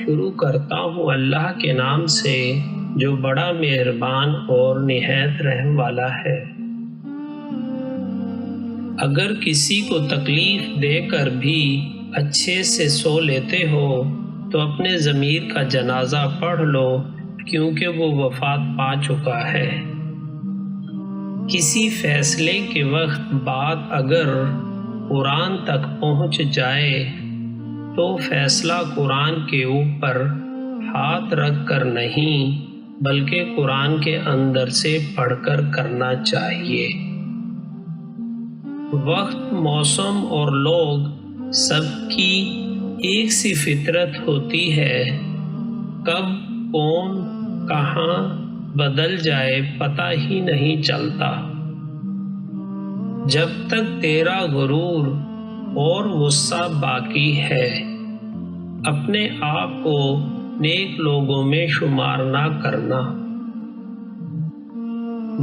شروع کرتا ہوں اللہ کے نام سے جو بڑا مہربان اور نہایت رحم والا ہے۔ اگر کسی کو تکلیف دے کر بھی اچھے سے سو لیتے ہو تو اپنے ضمیر کا جنازہ پڑھ لو، کیونکہ وہ وفات پا چکا ہے۔ کسی فیصلے کے وقت بات اگر قرآن تک پہنچ جائے تو فیصلہ قرآن کے اوپر ہاتھ رکھ کر نہیں بلکہ قرآن کے اندر سے پڑھ کر کرنا چاہیے۔ وقت، موسم اور لوگ سب کی ایک سی فطرت ہوتی ہے، کب کون کہاں بدل جائے پتہ ہی نہیں چلتا۔ جب تک تیرا غرور اور غصہ باقی ہے، اپنے آپ کو نیک لوگوں میں شمار نہ کرنا۔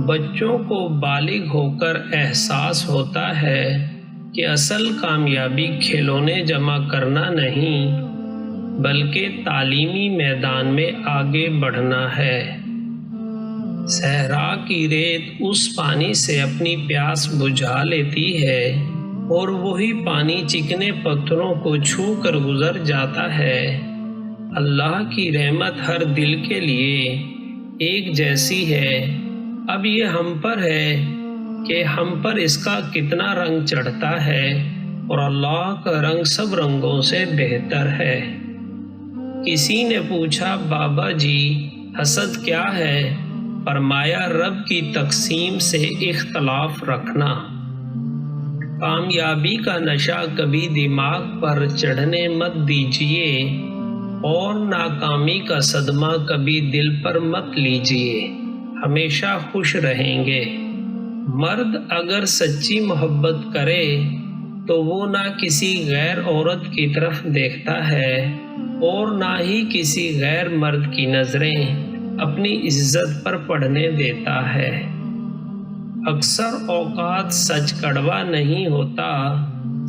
بچوں کو بالغ ہو کر احساس ہوتا ہے کہ اصل کامیابی کھلونے جمع کرنا نہیں بلکہ تعلیمی میدان میں آگے بڑھنا ہے۔ صحرا کی ریت اس پانی سے اپنی پیاس بجھا لیتی ہے اور وہی پانی چکنے پتھروں کو چھو کر گزر جاتا ہے۔ اللہ کی رحمت ہر دل کے لیے ایک جیسی ہے، اب یہ ہم پر ہے کہ ہم پر اس کا کتنا رنگ چڑھتا ہے، اور اللہ کا رنگ سب رنگوں سے بہتر ہے۔ کسی نے پوچھا، بابا جی حسد کیا ہے؟ فرمایا، رب کی تقسیم سے اختلاف رکھنا۔ کامیابی کا نشہ کبھی دماغ پر چڑھنے مت دیجیے اور ناکامی کا صدمہ کبھی دل پر مت لیجیے، ہمیشہ خوش رہیں گے۔ مرد اگر سچی محبت کرے تو وہ نہ کسی غیر عورت کی طرف دیکھتا ہے اور نہ ہی کسی غیر مرد کی نظریں اپنی عزت پر پڑنے دیتا ہے۔ اکثر اوقات سچ کڑوا نہیں ہوتا،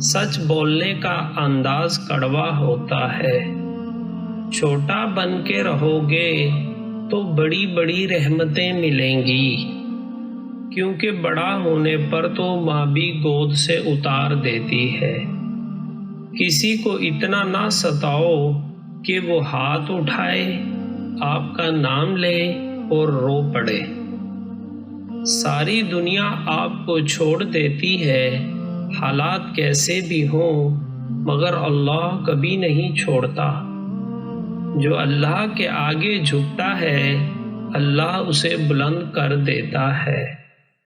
سچ بولنے کا انداز کڑوا ہوتا ہے۔ چھوٹا بن کے رہو گے تو بڑی بڑی رحمتیں ملیں گی، کیونکہ بڑا ہونے پر تو ماں بھی گود سے اتار دیتی ہے۔ کسی کو اتنا نہ ستاؤ کہ وہ ہاتھ اٹھائے، آپ کا نام لے اور رو پڑے۔ ساری دنیا آپ کو چھوڑ دیتی ہے، حالات کیسے بھی ہوں، مگر اللہ کبھی نہیں چھوڑتا۔ جو اللہ کے آگے جھکتا ہے، اللہ اسے بلند کر دیتا ہے۔